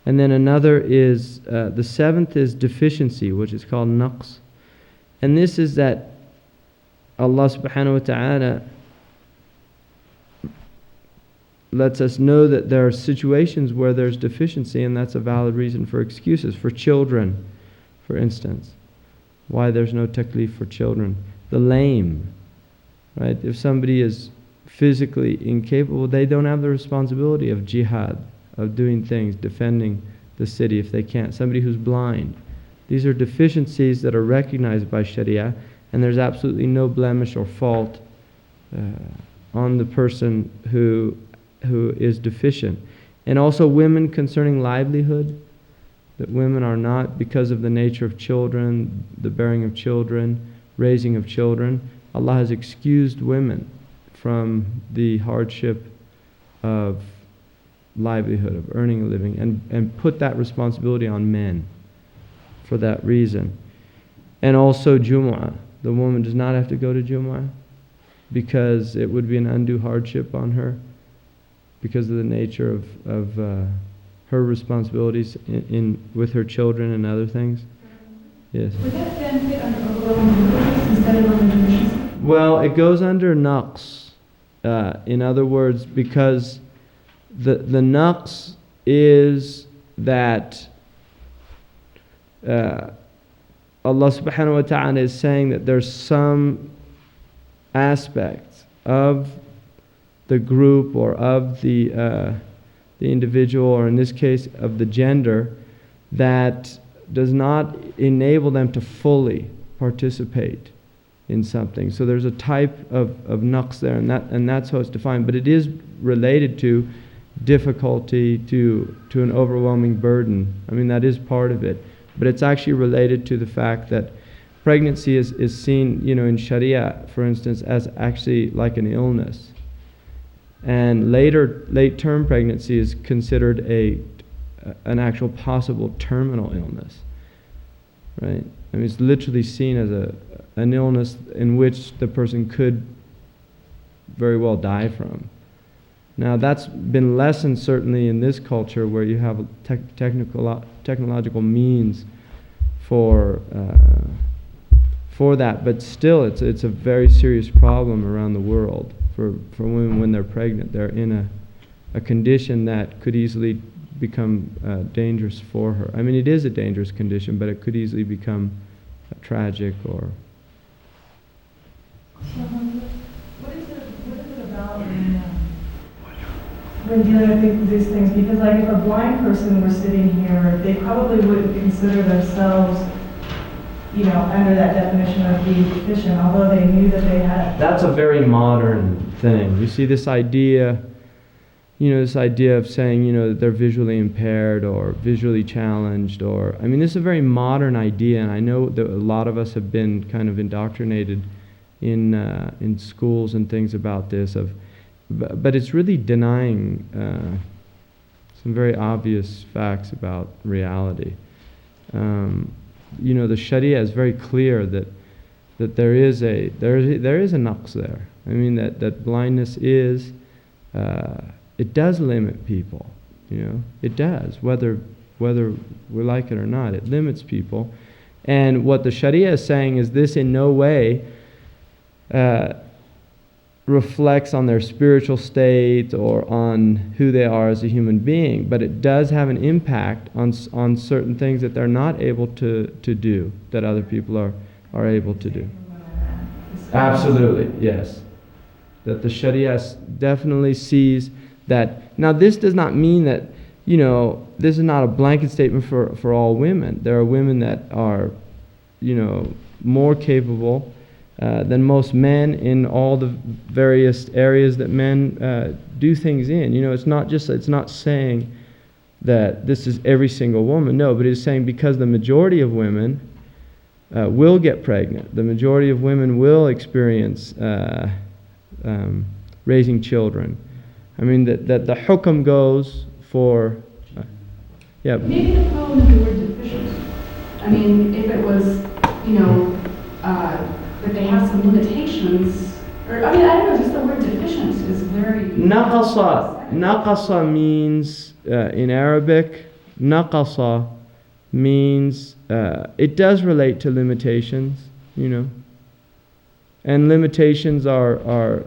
And then another is, the seventh is deficiency, which is called naqs. And this is that Allah subhanahu wa ta'ala lets us know that there are situations where there's deficiency, and that's a valid reason for excuses. For children, for instance, why there's no taklif for children. The lame, right? If somebody is physically incapable, they don't have the responsibility of jihad, of doing things, defending the city if they can't. Somebody who's blind. These are deficiencies that are recognized by Sharia, and there's absolutely no blemish or fault on the person who is deficient. And also women concerning livelihood, that women are not, because of the nature of children, the bearing of children, raising of children, Allah has excused women from the hardship of livelihood, of earning a living, and put that responsibility on men for that reason. And also Jumu'ah. The woman does not have to go to Jumu'ah because it would be an undue hardship on her because of the nature of her responsibilities with her children and other things. Yes. Would that then fit under overwhelming deficiency instead of under deficiency? Well, it goes under naqs. In other words, because the naqs is that Allah subhanahu wa ta'ala is saying that there's some aspects of the group or of the individual, or in this case of the gender, that does not enable them to fully participate in something. So there's a type of naqs there, and that's how it's defined. But it is related to difficulty, to an overwhelming burden. I mean, that is part of it. But it's actually related to the fact that pregnancy is seen, in Sharia, for instance, as actually like an illness. And late-term pregnancy is considered an actual possible terminal illness, right? I mean, it's literally seen as an illness in which the person could very well die from. Now, that's been lessened certainly in this culture where you have technological means for that, but still, it's a very serious problem around the world for women when they're pregnant. They're in a condition that could easily become dangerous for her. I mean, it is a dangerous condition, but it could easily become tragic or... What is it about when dealing with these things? Because like if a blind person were sitting here, they probably wouldn't consider themselves, under that definition of being deficient, although they knew that they had... That's a very modern thing. You see this idea, of saying, that they're visually impaired or visually challenged, or... I mean, this is a very modern idea, and I know that a lot of us have been kind of indoctrinated in schools and things about this, but it's really denying some very obvious facts about reality. The Sharia is very clear that there is a naqs there. I mean that blindness is it does limit people. It does, whether we like it or not. It limits people, and what the Sharia is saying is this in no way reflects on their spiritual state or on who they are as a human being, but it does have an impact on certain things that they're not able to do, that other people are able to do. Absolutely, yes. That the Sharia definitely sees that. Now, this does not mean that, this is not a blanket statement for all women. There are women that are, more capable than most men in all the various areas that men do things in. It's not saying that this is every single woman, no, but it's saying because the majority of women will get pregnant, the majority of women will experience raising children. I mean, that the hukam goes for... yeah. Maybe the problem is the word deficient. I mean, if it was, that they have some limitations, or I don't know, just the word deficient is very... Naqasa means, in Arabic, Naqasa means, it does relate to limitations, you know. And limitations are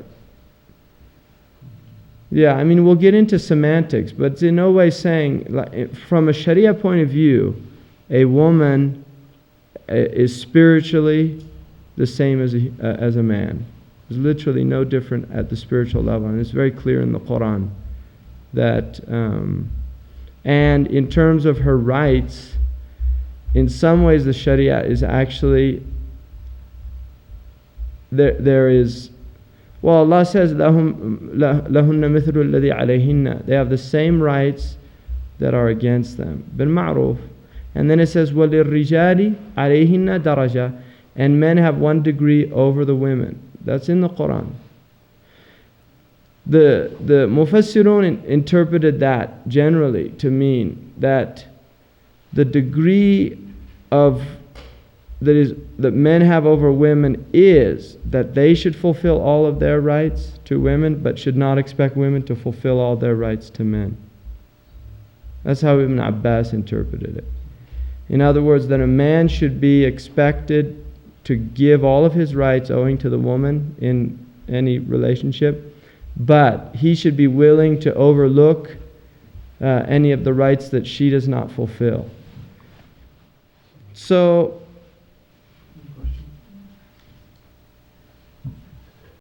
yeah, I mean, we'll get into semantics, but it's in no way saying, like, from a Sharia point of view, a woman is spiritually the same as a man. It's literally no different at the spiritual level, and it's very clear in the Quran that, and in terms of her rights, in some ways the Sharia is actually, there is, well, Allah says, لَهُنَّ مِثْلُ الَّذِي عَلَيْهِنَّ. They have the same rights that are against them. بِالْمَعْرُوفِ. And then it says, وَلِلرِّجَالِ عَلَيْهِنَّ دَرَجَةً. And men have one degree over the women. That's in the Quran. The Mufassirun interpreted that generally to mean that the degree of that men have over women is that they should fulfill all of their rights to women, but should not expect women to fulfill all their rights to men. That's how Ibn Abbas interpreted it. In other words, that a man should be expected to give all of his rights owing to the woman in any relationship, but he should be willing to overlook any of the rights that she does not fulfill. So